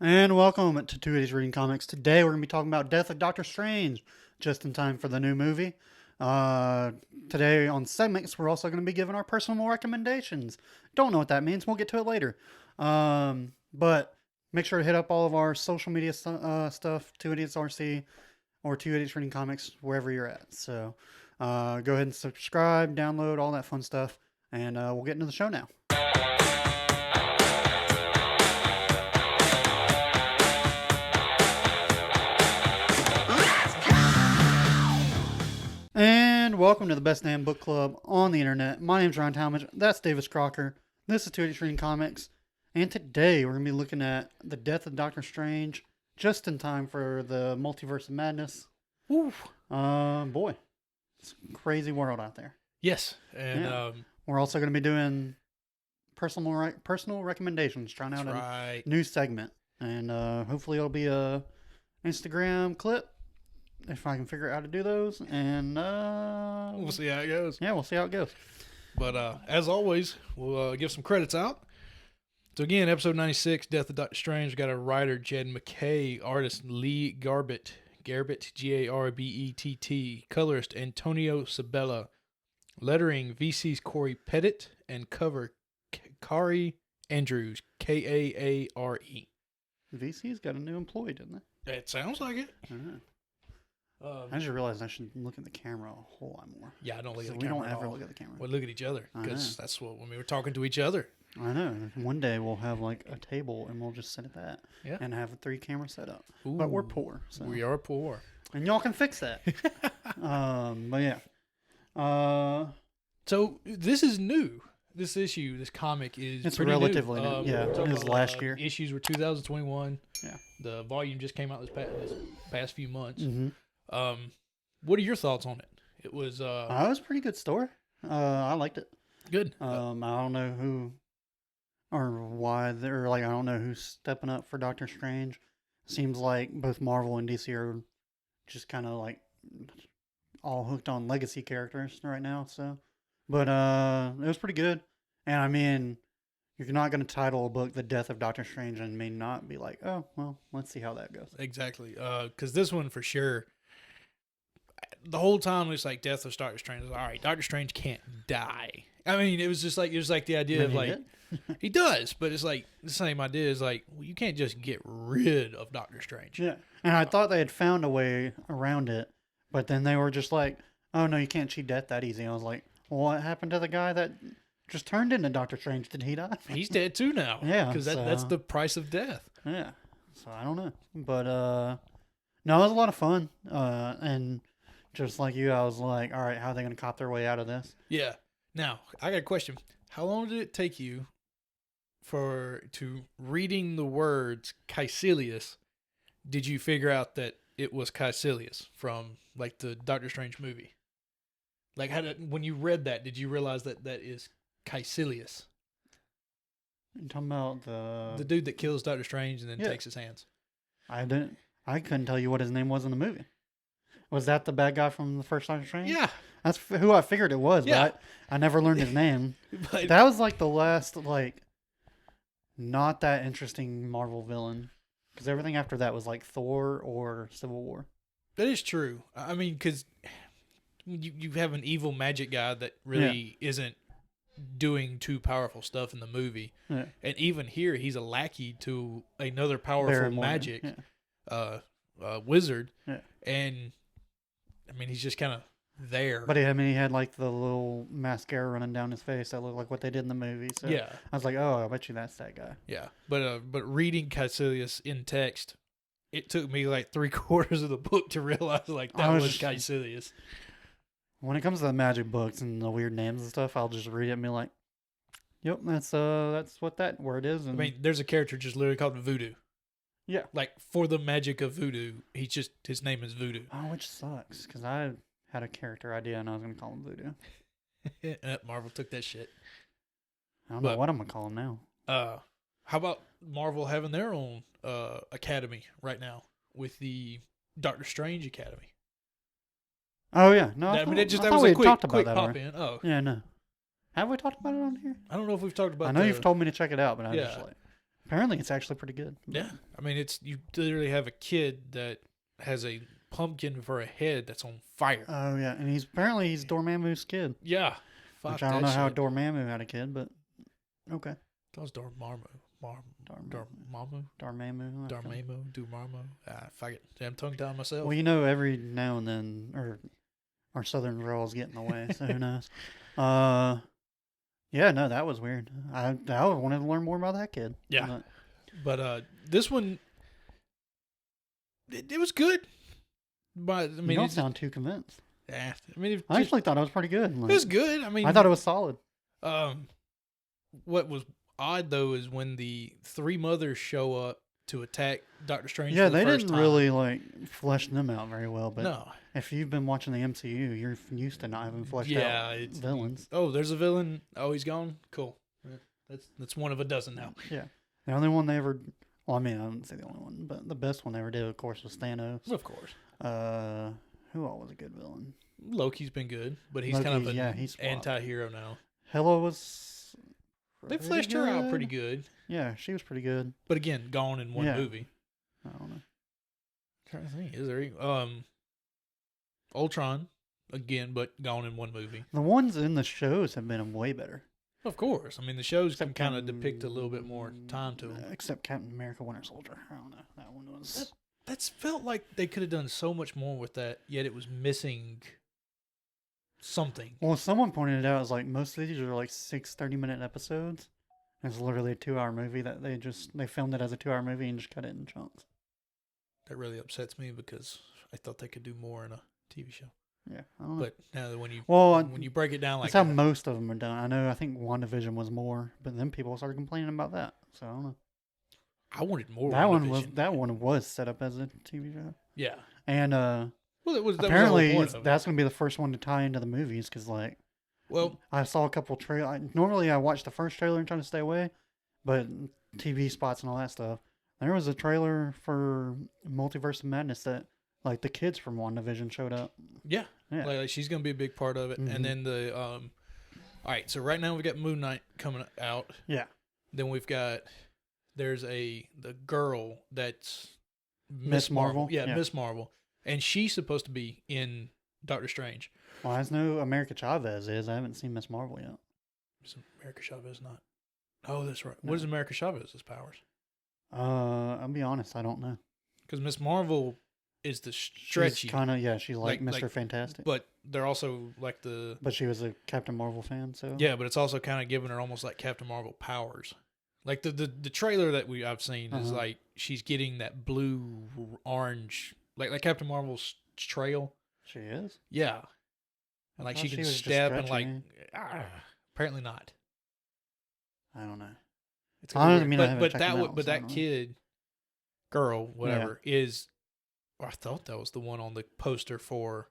And welcome to 280's Reading Comics. Today we're going to be talking about Death of Doctor Strange, just in time for the new movie. Today on segments, we're also going to be giving our personal recommendations. Don't know what that means. We'll get to it later. But make sure to hit up all of our social media stuff, 280's RC or 280's Reading Comics, wherever you're at. So go ahead and subscribe, download, all that fun stuff. And we'll get into the show now. And welcome to the best damn book club on the internet. My name's Ryan Talmadge. That's Davis Crocker. This is 280's Reading Comics. And today we're going to be looking at the Death of Doctor Strange, just in time for the Multiverse of Madness. Oof. Boy, it's a crazy world out there. Yes. And we're also going to be doing personal recommendations, trying out a new segment. And hopefully it'll be a Instagram clip, if I can figure out how to do those, and we'll see how it goes. Yeah, we'll see how it goes. But as always, we'll give some credits out. So again, episode 96, Death of Doctor Strange. Got a writer, Jed McKay, artist Lee Garbett, Garbett, colorist Antonio Sabella, lettering VC's Corey Pettit, and cover Kari Andrews, Kaare. VC's got a new employee, didn't they? It sounds like it. I just realized I should look at the camera a whole lot more. Yeah, I don't look at the camera. camera. We don't ever look at the camera. We look at each other because that's what when we were talking to each other. I know. One day we'll have like a table and we'll just sit at that and have a 3 camera setup. Ooh, but we're poor. So. We are poor, and y'all can fix that. But yeah. So this is new. This issue, this comic is relatively new. Yeah, it was last year. Issues were 2021. Yeah. The volume just came out this past few months. Mm-hmm. What are your thoughts on it? It was it was a pretty good story. I liked it. Good. I don't know who or why they're like, I don't know who's stepping up for Doctor Strange. Seems like both Marvel and DC are just kind of like all hooked on legacy characters right now. So, but it was pretty good. And I mean, you're not going to title a book "The Death of Doctor Strange" and may not be like, oh well, let's see how that goes. Exactly. Because this one for sure. The whole time it's like Death of Doctor Strange. All right, Doctor Strange can't die. I mean, it was like the idea of like he does, but it's like the same idea is like, well, you can't just get rid of Doctor Strange. Yeah, and I thought they had found a way around it, but then they were just like, oh no, you can't cheat death that easy. I was like, well, what happened to the guy that just turned into Doctor Strange? Did he die? He's dead too now. Yeah, because that's the price of death. Yeah, so I don't know, but no, it was a lot of fun, and just like you, I was like, all right, how are they going to cop their way out of this? Yeah. Now, I got a question. How long did it take you to reading the words Caecilius? Did you figure out that it was Caecilius from like the Doctor Strange movie? Like when you read that, did you realize that is Caecilius? You're talking about the dude that kills Doctor Strange and then takes his hands. I couldn't tell you what his name was in the movie. Was that the bad guy from the first Doctor Strange? Yeah. That's who I figured it was, but I never learned his name. But that was like the last, like, not that interesting Marvel villain. Because everything after that was like Thor or Civil War. That is true. I mean, because you have an evil magic guy that really isn't doing too powerful stuff in the movie. Yeah. And even here, he's a lackey to another powerful magic wizard. Yeah. And I mean, he's just kind of there. But he had like the little mascara running down his face that looked like what they did in the movie. So I was like, oh, I bet you that's that guy. Yeah. But reading Caecilius in text, it took me like 3/4 of the book to realize like that was Caecilius. When it comes to the magic books and the weird names and stuff, I'll just read it and be like, yep, that's what that word is. And I mean, there's a character just literally called Voodoo. Yeah. Like, for the magic of voodoo, his name is Voodoo. Oh, which sucks, because I had a character idea and I was going to call him Voodoo. Marvel took that shit. I don't know what I'm going to call him now. How about Marvel having their own academy right now with the Doctor Strange Academy? Oh, yeah. No, that was a quick pop in. Oh. Yeah, no. Have we talked about it on here? I don't know if we've talked about it. I know you've told me to check it out, but I just like... Apparently, it's actually pretty good. Yeah, I mean, it's you literally have a kid that has a pumpkin for a head that's on fire. Oh yeah, and he's Dormammu's kid. Yeah, fuck Which I don't that know how shit. Dormammu had a kid, but okay. That was Dormammu. Dormammu. Dormammu. Ah, fuck it. I'm tongue tied myself. Well, every now and then, or our southern draws get in the way, so who knows? Yeah, no, that was weird. I wanted to learn more about that kid. Yeah, but this one, it was good. But I mean, you don't sound too convinced. Yeah, I mean, I actually thought it was pretty good. It was good. I mean, I thought it was solid. What was odd though is when the three mothers show up to attack Doctor Strange. Yeah, for the they first didn't time. really flesh them out very well. But No, if you've been watching the MCU, you're used to not having fleshed out villains. Oh, there's a villain. Oh, he's gone. Cool. That's one of a dozen now. Yeah, the only one they ever. Well, I mean, I wouldn't say the only one, but the best one they ever did, of course, was Thanos. Of course. Who all was a good villain? Loki's been good, but he's kind of an he's anti-hero now. Hela was. They fleshed her out pretty good. Yeah, she was pretty good. But again, gone in one movie. I don't know. I'm trying to think. Is there Ultron again, but gone in one movie. The ones in the shows have been way better. Of course. I mean, the shows can kind of depict a little bit more time to them. Except Captain America Winter Soldier. I don't know. That one was... That's felt like they could have done so much more with that, yet it was missing something. Well, someone pointed it out. It's like most of these are like 6 30-minute episodes. It's literally a 2-hour movie that they filmed it as a 2-hour movie and just cut it in chunks. That really upsets me because I thought they could do more in a TV show. Yeah, I don't know. But now that when you break it down like that's how most of them are done. I think WandaVision was more, but then people started complaining about that. So I don't know. I wanted more. That one was set up as a TV show. Yeah, and well, apparently that's going to be the first one to tie into the movies because well, I saw a couple trailers. Normally I watch the first trailer and try to stay away, but TV spots and all that stuff. There was a trailer for Multiverse of Madness that the kids from WandaVision showed up. Yeah. Like she's gonna be a big part of it. Mm-hmm. And then the all right, so right now we've got Moon Knight coming out. Yeah. Then there's the girl that's Miss Marvel. Yeah, Miss Marvel. And she's supposed to be in Doctor Strange. Well, I know America Chavez is. I haven't seen Miss Marvel yet. Is America Chavez not? Oh, that's right. No. What is America Chavez's powers? I'll be honest, I don't know. Because Miss Marvel is the stretchy. She's kind of, she's like Mr. Fantastic. But they're also like But she was a Captain Marvel fan, so. Yeah, but it's also kind of giving her almost like Captain Marvel powers. Like the trailer that I've seen is like she's getting that blue, orange, like Captain Marvel's trail. She is? Yeah. And like she can step and apparently not. I don't know. It's that kid, girl, whatever, is. I thought that was the one on the poster for.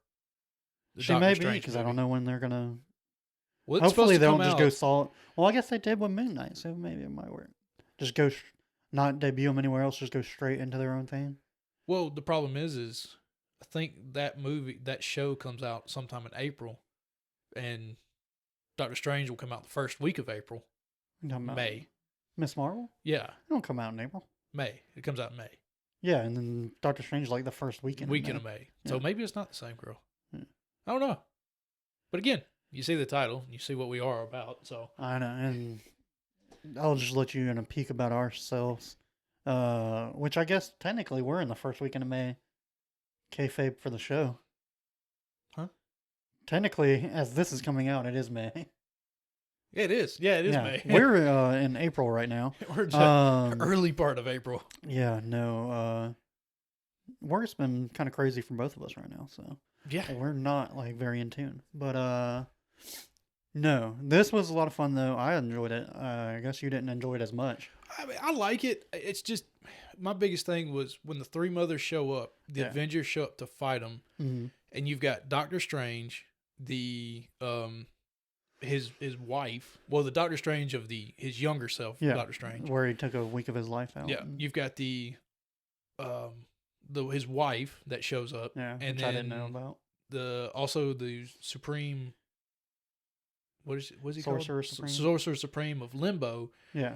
She may be because I don't know when they're gonna. Well, hopefully they don't just go solid. Well, I guess they did with Moon Knight, so maybe it might work. Just go, not debut them anywhere else. Just go straight into their own thing. Well, the problem is I think that show comes out sometime in April, and Doctor Strange will come out the first week of April. May. Miss Marvel? Yeah. It don't come out in April. May. It comes out in May. Yeah, and then Doctor Strange the first weekend of May. Yeah. So maybe it's not the same girl. Yeah. I don't know. But again, you see the title, you see what we are about. So I know, and I'll just let you in a peek about ourselves, which I guess technically we're in the first weekend of May. Kayfabe for the show. Huh? Technically, as this is coming out, it is May. It is. Yeah, it is May. We're in April right now. We're just early part of April. Yeah, no. Work's been kind of crazy for both of us right now, so yeah, we're not very in tune. But no, this was a lot of fun though. I enjoyed it. I guess you didn't enjoy it as much. I mean, I like it. It's just my biggest thing was when the three mothers show up, the Avengers show up to fight them, and you've got Doctor Strange, his wife, the Doctor Strange of his younger self, Doctor Strange, where he took a week of his life out. Yeah, you've got his wife that shows up, and which I didn't know about. The Supreme, what is he Sorcerer called? Supreme. Sorcerer Supreme of Limbo. Yeah,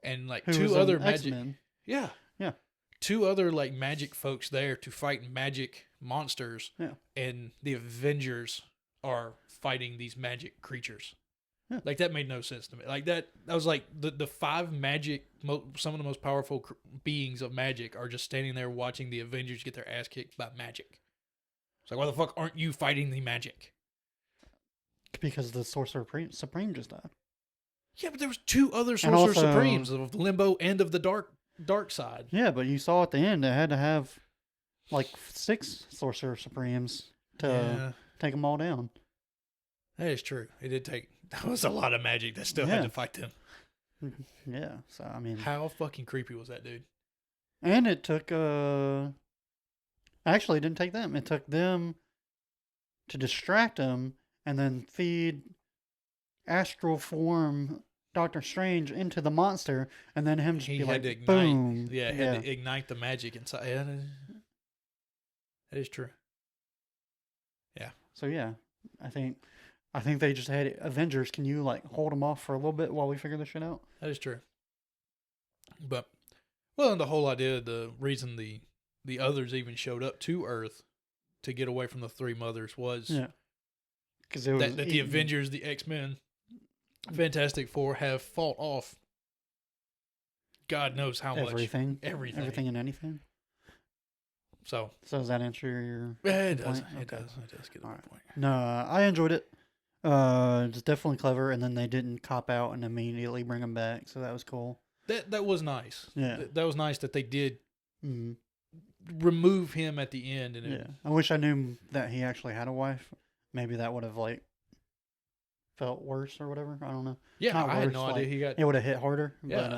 and like Who was two an other magic. X-Men. Yeah, Yeah. two other like magic folks there to fight magic monsters. Yeah. And the Avengers are fighting these magic creatures. Yeah. Like that made no sense to me. Like that was like the five magic, some of the most powerful beings of magic are just standing there watching the Avengers get their ass kicked by magic. It's like, why the fuck aren't you fighting the magic? Because the Sorcerer Supreme just died. Yeah, but there was two other Sorcerer also- Supremes of Limbo and of the dark side. Yeah, but you saw at the end it had to have like 6 Sorcerer Supremes to take them all down. That is true. It did take. That was a lot of magic that still Yeah. had to fight them. Yeah, so I mean, How fucking creepy was that dude? and it took actually it didn't take them. It took them to distract him and then feed astral form Doctor Strange into the monster, and then him just He be had like, to ignite. boom. Yeah, had to ignite the magic inside. Yeah, that is true. So yeah, I think they just had Avengers. Can you like hold them off for a little bit while we figure this shit out? That is true. But well, and the whole idea, the reason the others even showed up to Earth to get away from the three mothers was Because that the Avengers, the X-Men, Fantastic Four have fought off God knows how much. everything and anything. So does that answer your? yeah, it does. point? It Okay. does. It does get a All good right. point. No, I enjoyed it. It's definitely clever, and then they didn't cop out and immediately bring him back, so that was cool. That was nice. Yeah. That was nice that they did Mm, remove him at the end. And yeah, I wish I knew that he actually had a wife. Maybe that would have like felt worse or whatever. I don't know. yeah, Not I had worse, no like, idea he got. It would have hit harder. Yeah. But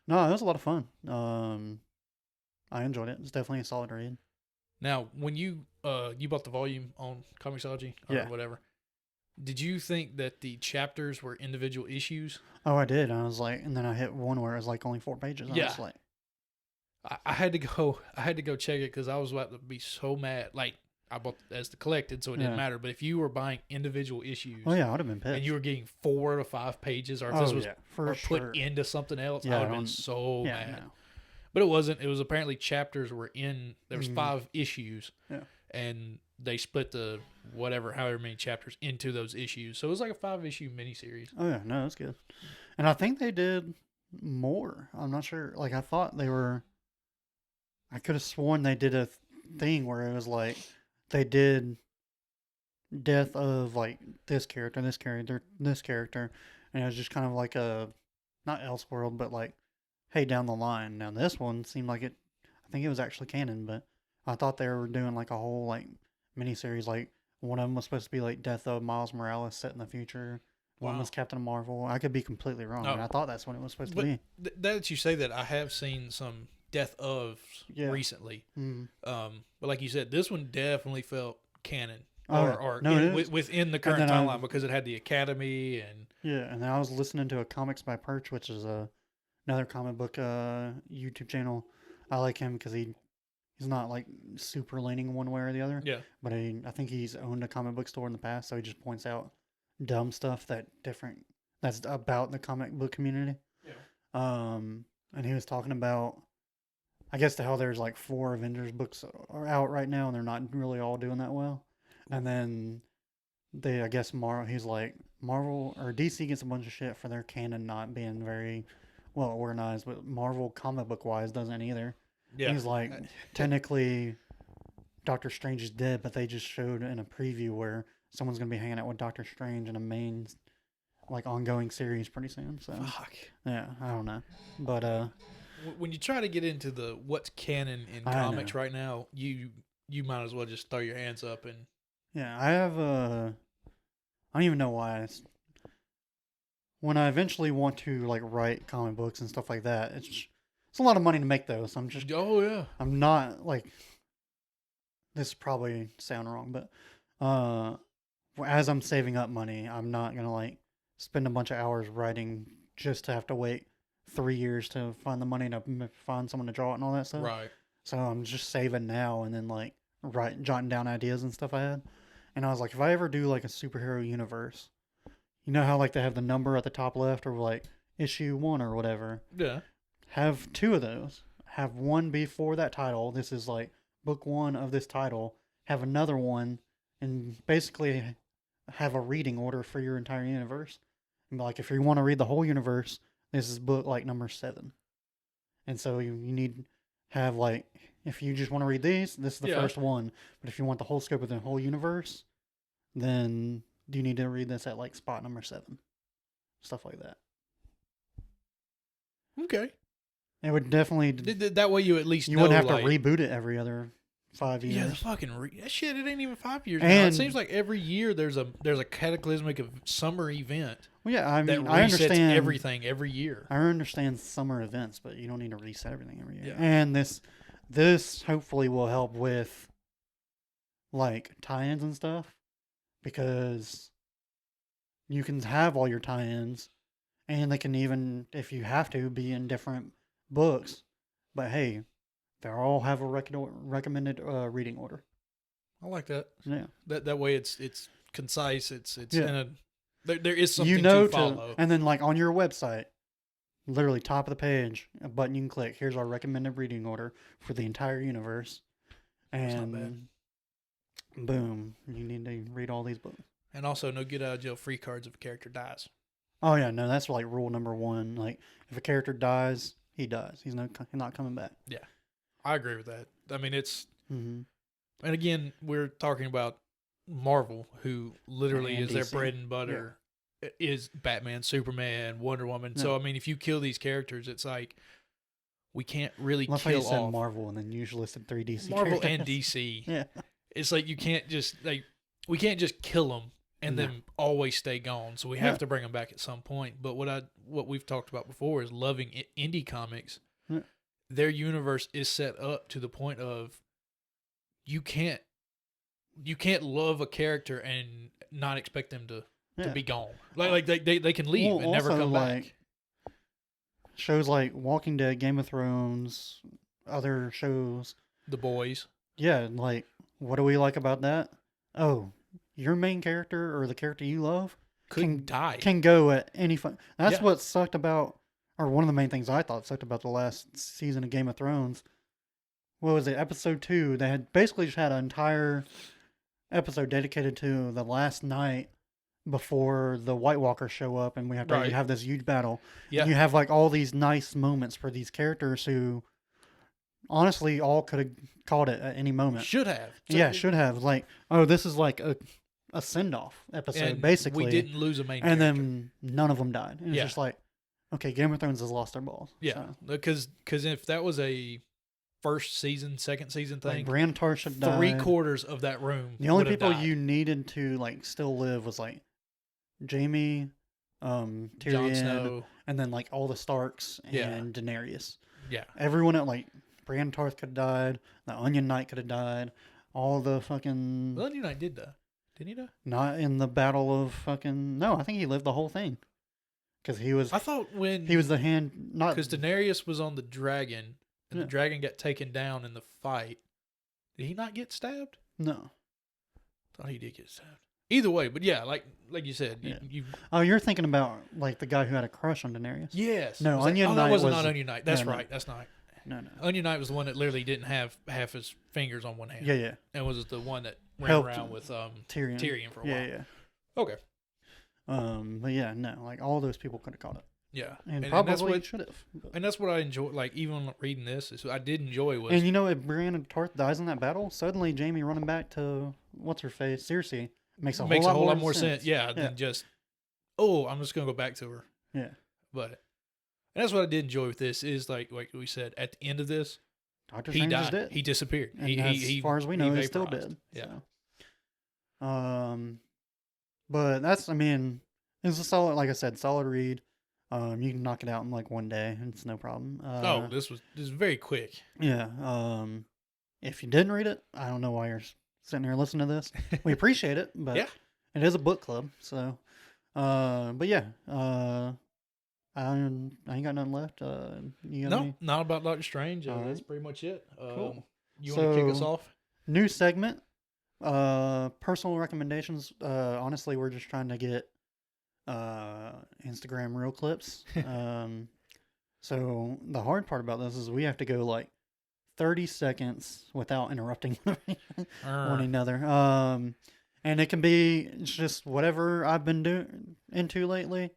no, it was a lot of fun. I enjoyed it. It's definitely a solid read. Now, when you bought the volume on Comixology or Yeah. whatever, did you think that the chapters were individual issues? Oh, I did. I was like, and then I hit one where it was like only 4 pages. I Yeah. was like, I had to go check it because I was about to be so mad. Like I bought as the collected, so it didn't Yeah. matter. But if you were buying individual issues, oh yeah, I would have been pissed. and you were getting 4 to 5 pages, or if oh this was yeah, for or sure. put into something else, Yeah, I I would have been don't- so yeah, mad. no. But it wasn't. It was apparently chapters were in. There was Mhm. 5 issues. Yeah. And they split the however many chapters into those issues. So it was like a 5-issue miniseries. Oh yeah, no, that's good. And I think they did more. I'm not sure. Like I thought they were. I could have sworn they did a thing where it was like they did death of like this character, this character, this character, and it was just kind of like a not Elseworld, but like hey down the line. Now this one seemed like it. I think it was actually canon, but I thought they were doing like a whole like miniseries. Like one of them was supposed to be like death of Miles Morales set in the future. One Wow. was Captain Marvel. I could be completely wrong. Oh. But I thought that's what it was supposed But to that you say that, I have seen some death of Yeah. recently. be. Mm. But like you said, this one definitely felt canon. Oh, or no, it is. within the current then timeline because it had the Academy and Yeah, and then I was listening to a Comics by Perch, which is another comic book YouTube channel. I like him because he's not like super leaning one way or the other. yeah. But I think he's owned a comic book store in the past, so he just points out dumb stuff that's about the comic book community. Yeah. And he was talking about, I guess, how there's like 4 Avengers books are out right now, and they're not really all doing that well. And then I guess he's like Marvel or DC gets a bunch of shit for their canon not being very well organized, but Marvel comic book wise doesn't either. Yeah. He's like, technically, Doctor Strange is dead, but they just showed in a preview where someone's gonna be hanging out with Doctor Strange in a main, like, ongoing series pretty soon. So Fuck. yeah, I don't know, but When you try to get into the what's canon in I comics know. right now, you might as well just throw your hands up and yeah, I have I don't even know why. When I eventually want to like write comic books and stuff like that, it's a lot of money to make those. oh yeah. I'm not like, this probably sound wrong, but as I'm saving up money, I'm not gonna like spend a bunch of hours writing just to have to wait 3 years to find the money to find someone to draw it and all that stuff. Right. So I'm just saving now and then like jotting down ideas and stuff I had. And I was like, if I ever do like a superhero universe, you know how like they have the number at the top left or like issue 1 or whatever. Yeah. Have 2 of those. Have one before that title. This is like book 1 of this title. Have another one, and basically have a reading order for your entire universe. And like if you want to read the whole universe, this is book like number 7. And so you need have like if you just want to read these, this is the first one. But if you want the whole scope of the whole universe, then you need to read this at like spot number 7. Stuff like that. Okay. It would definitely that way you at least you know, wouldn't have like, to reboot it every other 5 years. Yeah, the fucking that shit. It ain't even 5 years now. And- It seems like every year there's a cataclysmic summer event Well, yeah, I that mean, resets I understand everything every year. I understand summer events, but you don't need to reset everything every year. Yeah. And this hopefully will help with like tie-ins and stuff, because you can have all your tie-ins, and they can even, if you have to, be in different books. But hey, they all have a recommended reading order. I like that. Yeah. That way it's concise. It's Yeah. in a there is something You know to follow. and then like on your website, literally top of the page, a button you can click. Here's our recommended reading order for the entire universe, not bad. and boom, you need to read all these books. And also no get out of jail free cards if a character dies. Oh yeah, no, that's like rule number 1. Like if a character dies, he dies. He's not coming back. Yeah, I agree with that. I mean, it's Mm-hmm. and again we're talking about Marvel, who literally And is their DC. bread and butter. Is Batman, Superman, Wonder Woman. Yeah. So I mean, if you kill these charactars, it's like we can't really Love how you kill said off Marvel and then you just listed 3 DC Marvel characters. and DC. Yeah. It's like you can't just like we can't just kill them and No. then always stay gone. So we Yeah. have to bring them back at some point. But what we've talked about before is loving indie comics. Yeah. Their universe is set up to the point of you can't love a character and not expect them to Yeah. be gone. Like they can leave Well, and never also, come back. like, shows like Walking Dead, Game of Thrones, other shows. The Boys. Yeah, like, what do we like about that? Oh, your main character or the character you love Couldn't die. can go at any fun. That's Yeah. what sucked about, or one of the main things I thought sucked about the last season of Game of Thrones. What was it, episode 2? They had basically just had an entire episode dedicated to the last night before the White Walkers show up, and we have to Right. have this huge battle. Yeah. And you have like all these nice moments for these characters who, honestly, all could have called it at any moment. Should have. So- Yeah, should have. Like, oh, this is like a send-off episode, and basically. we didn't lose a main and character. then none of them died. And Yeah. it's just like, okay, Game of Thrones has lost their balls. Yeah, So, because if that was a first season, second season like thing, Bran Tarsh died. 3/4 of that room. The only would have people died. you needed to like still live was like Jaime, Jon Tyrion, Snow. and then like all the Starks and Yeah. Daenerys. Yeah, Everyone at like Bran Tarth could have died. The Onion Knight could have died. All the fucking well, Onion Knight did die. Didn't he die? not in the battle of fucking no. I think he lived the whole thing because he was I thought when he was the hand not because Daenerys was on the dragon and Yeah. the dragon got taken down in the fight. Did he not get stabbed? no. Thought he did get stabbed. Either way, but yeah, like you said, Yeah. you Oh, you're thinking about like the guy who had a crush on Daenerys. yes. No, Was that- Onion that Knight wasn't was- not Onion Knight. That's no. right. That's not. No, no. Onion Knight was the one that literally didn't have half his fingers on one hand. Yeah, yeah. And was the one that ran Helped around with Tyrion. Tyrion for a while. Yeah, yeah. Okay. But yeah, no, like all those people could have caught it, Yeah. and that's probably what should have. and that's what I enjoy. Like even reading this, is what I did enjoy was And you know, if Brienne and Tarth dies in that battle, suddenly Jaime running back to what's her face, Cersei, makes a whole lot more sense. Yeah, than just I'm just gonna go back to her. Yeah. But and that's what I did enjoy with this is like we said at the end of this, Doctor he Strange is died. dead. He disappeared. And He, as far as we know, he he's still vaporized. dead. Yeah. So. But that's, I mean, it's a solid, like I said, solid read. You can knock it out in like one day. It's no problem. This was very quick. Yeah. If you didn't read it, I don't know why you're sitting here listening to this. We appreciate it, but Yeah. it is a book club. So, but yeah, I ain't got nothing left. You got No, any not about Doctor Strange. All That's right. pretty much it. Cool. You want to kick us So- off? new segment? Personal recommendations. Honestly, we're just trying to get Instagram reel clips. So the hard part about this is we have to go like 30 seconds without interrupting one another. And it can be just whatever I've been doing into lately.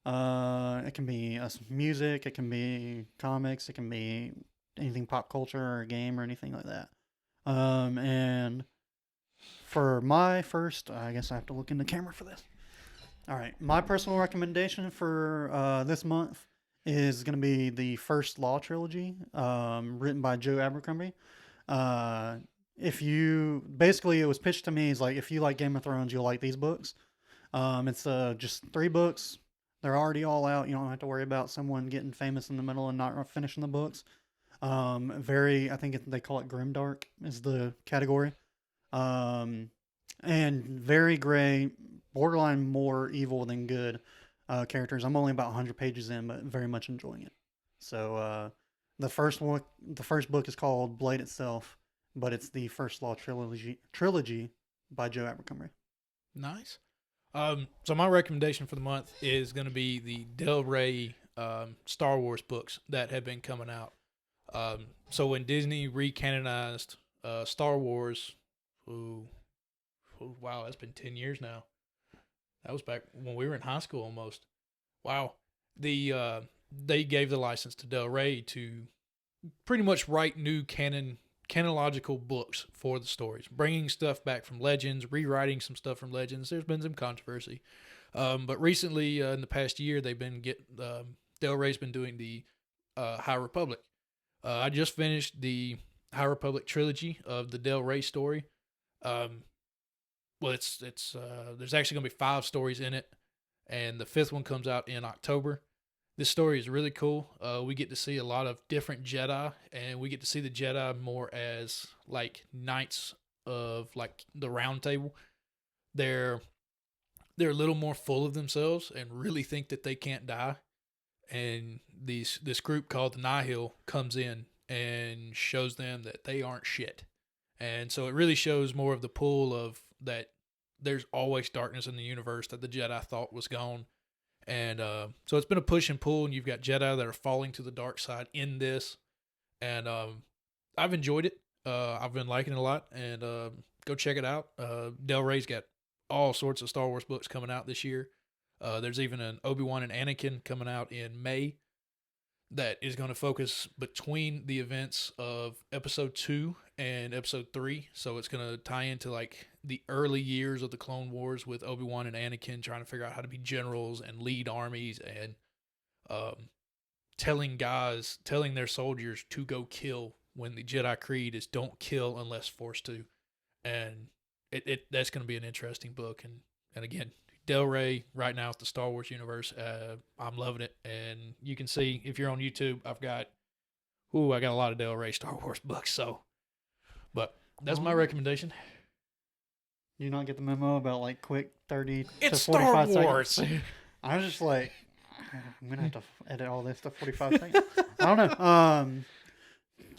It can be music, it can be comics, it can be anything pop culture or a game or anything like that. And for my first, I guess I have to look in the camera for this. All right, my personal recommendation for this month is going to be the First Law trilogy, written by Joe Abercrombie. If you basically, it was pitched to me as like if you like Game of Thrones, you'll like these books. It's just 3 books. They're already all out. You don't have to worry about someone getting famous in the middle and not finishing the books. I think they call it grimdark is the category. Um, and very gray, borderline more evil than good characters. I'm only about 100 pages in, but very much enjoying it. So the first book is called Blade itself, but it's the First Law trilogy by Joe Abercrombie. Nice. So my recommendation for the month is going to be the Del Rey Star Wars books that have been coming out. So when Disney recanonized Star Wars, wow, that's been 10 years now. That was back when we were in high school almost. Wow. They gave the license to Del Rey to pretty much write new canonological books for the stories, bringing stuff back from Legends, rewriting some stuff from Legends. There's been some controversy. But recently, in the past year, Del Rey's been doing the High Republic. I just finished the High Republic trilogy of the Del Rey story. It's there's actually going to be 5 stories in it, and the 5th one comes out in October. This story is really cool. We get to see a lot of different Jedi, and we get to see the Jedi more as like knights of like the Round Table. They're a little more full of themselves and really think that they can't die. And this group called the Nihil comes in and shows them that they aren't shit. And so it really shows more of the pull of that there's always darkness in the universe that the Jedi thought was gone. And so it's been a push and pull, and you've got Jedi that are falling to the dark side in this. And I've enjoyed it. I've been liking it a lot. And go check it out. Del Rey's got all sorts of Star Wars books coming out this year. There's even an Obi-Wan and Anakin coming out in May that is going to focus between the events of episode 2 and episode 3. So it's going to tie into like the early years of the Clone Wars with Obi-Wan and Anakin trying to figure out how to be generals and lead armies, and telling their soldiers to go kill when the Jedi Creed is don't kill unless forced to. And that's going to be an interesting book. And again, Del Rey right now with the Star Wars universe, I'm loving it. And you can see if you're on YouTube, I got a lot of Del Rey Star Wars books. So, but that's my recommendation. Do you not get the memo about like quick 30 it's to 45 Star Wars. seconds? I was just like, I'm gonna have to edit all this to 45 seconds. I don't know.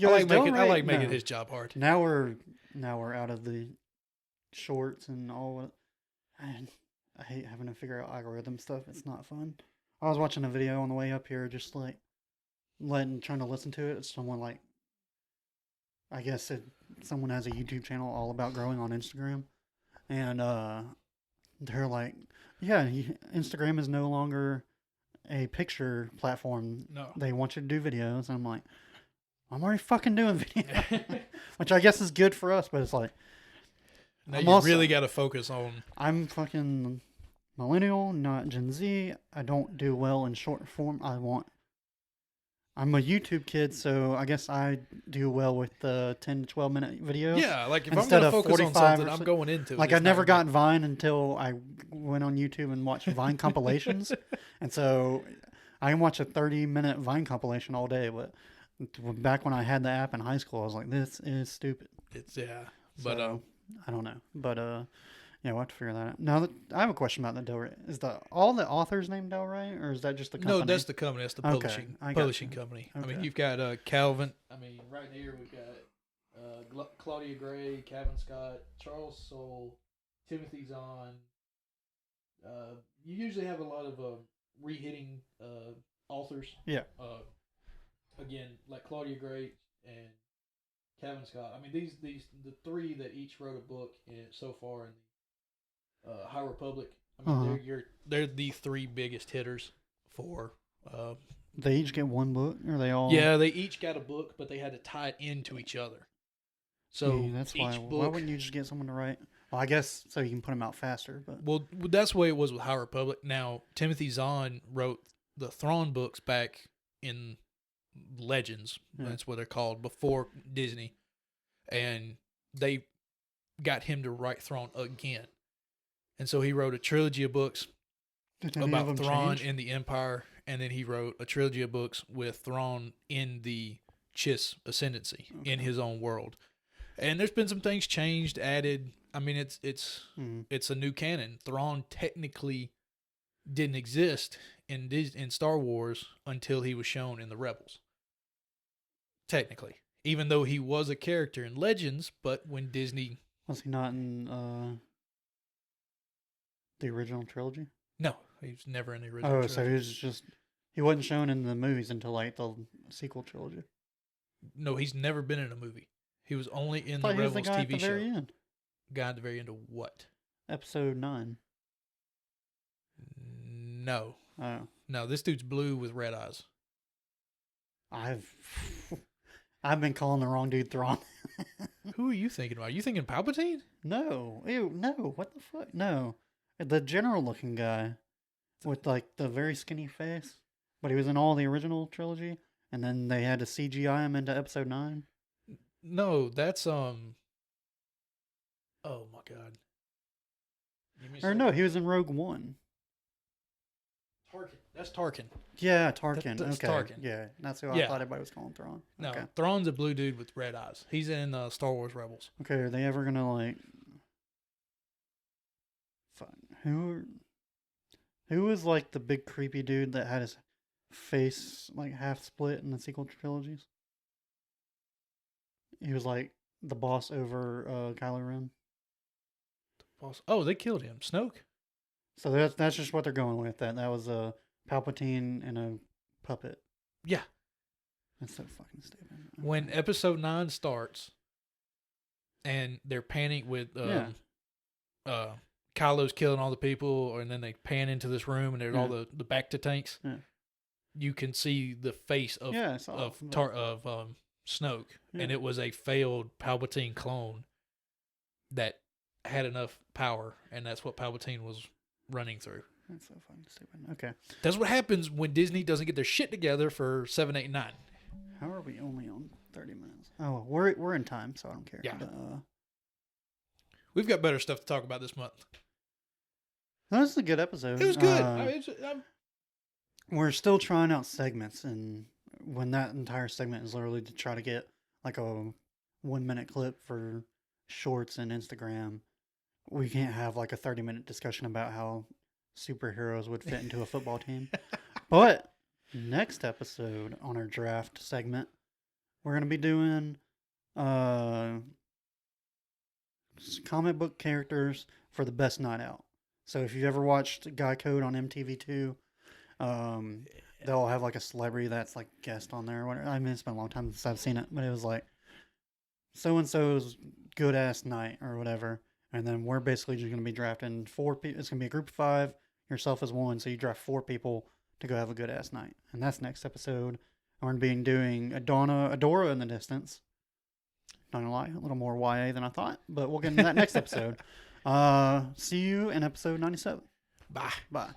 I like making his job hard. Now we're out of the shorts and all. And I hate having to figure out algorithm stuff. It's not fun. I was watching a video on the way up here, just like trying to listen to it. It's someone like, I guess someone has a YouTube channel all about growing on Instagram, and they're like, yeah, Instagram is no longer a picture platform. No, they want you to do videos. And I'm like, I'm already fucking doing video, which I guess is good for us, but it's like. Now you really got to focus on. I'm fucking millennial, not Gen Z. I don't do well in short form. I'm a YouTube kid, so I guess I do well with the 10 to 12 minute videos. Yeah, like if I'm going to focus on something, I'm going into it. Like I never got Vine until I went on YouTube and watched Vine compilations. And so I can watch a 30-minute Vine compilation all day. But back when I had the app in high school, I was like, this is stupid. But I don't know, but yeah, we'll have to figure that out. Now, I have a question about the Del Rey. Is all the authors named Del Rey, or is that just the company? No, that's the company. That's the publishing company. Okay. I mean, you've got Calvin. I mean, right here we've got Claudia Gray, Calvin Scott, Charles Soule, Timothy Zahn, You usually have a lot of re-hitting authors. Yeah. Again, like Claudia Gray and Kevin Scott. I mean, these the three that each wrote a book so far in the High Republic. I mean, they're the three biggest hitters for. They each get one book, or they all? Yeah, they each got a book, but they had to tie it into each other. So yeah, that's why. book, Why wouldn't you just get someone to write? Well, I guess so you can put them out faster. But well, that's the way it was with High Republic. Now, Timothy Zahn wrote the Thrawn books back in Legends. Yeah. That's what they're called before Disney, and they got him to write Thrawn again, and so he wrote a trilogy of books about Thrawn in the Empire, and then he wrote a trilogy of books with Thrawn in the Chiss ascendancy in his own world. And there's been some things changed, added. I mean, it's a new canon. Thrawn technically didn't exist in Star Wars until he was shown in the Rebels. Technically, even though he was a character in Legends, but when Disney was he not in the original trilogy? No, he was never in the original. Oh, trilogy. So he wasn't shown in the movies until like the sequel trilogy. No, he's never been in a movie. He was only in the Rebels TV at the show. Very end. Guy at the very end of what? Episode 9. No. Oh. No, this dude's blue with red eyes. I've been calling the wrong dude Thrawn. Who are you thinking about? Are you thinking Palpatine? No. Ew, no. What the fuck? No. The general looking guy with like the very skinny face. But he was in all the original trilogy. And then they had to CGI him into episode 9. No, that's Oh my god. Or no, he was in Rogue One. Tarkin. That's Tarkin. Yeah, Tarkin. That's okay. Tarkin. Yeah, that's who I thought everybody was calling Thrawn. No, okay. Thrawn's a blue dude with red eyes. He's in Star Wars Rebels. Okay, are they ever gonna like? Fun. Who was like the big creepy dude that had his face like half split in the sequel trilogies? He was like the boss over Kylo Ren. The boss. Oh, they killed him. Snoke. So that's just what they're going with. That was a Palpatine and a puppet. Yeah. That's so fucking stupid. When episode 9 starts, and they're panning with Kylo's killing all the people, and then they pan into this room, and there's all the Bacta tanks. Yeah. You can see the face of Snoke, and it was a failed Palpatine clone that had enough power, and that's what Palpatine was running through. That's so fucking stupid. Okay. That's what happens when Disney doesn't get their shit together for 7, 8, 9. How are we only on 30 minutes? Oh, we're in time, so I don't care. Yeah. We've got better stuff to talk about this month. That was a good episode. It was good. We're still trying out segments, and when that entire segment is literally to try to get like a 1-minute clip for shorts and Instagram, we can't have like a 30-minute discussion about how superheroes would fit into a football team. But next episode on our draft segment, we're going to be doing comic book characters for the best night out. So if you've ever watched Guy Code on MTV2, they'll have like a celebrity that's like guest on there or whatever. I mean, it's been a long time since I've seen it, but it was like so-and-so's good ass night or whatever. And then we're basically just going to be drafting 4 people. It's going to be a group of 5, yourself as one. So you draft 4 people to go have a good ass night. And that's next episode. We're going to be doing Adora in the distance. Not going to lie, a little more YA than I thought, but we'll get into that next episode. See you in episode 97. Bye. Bye.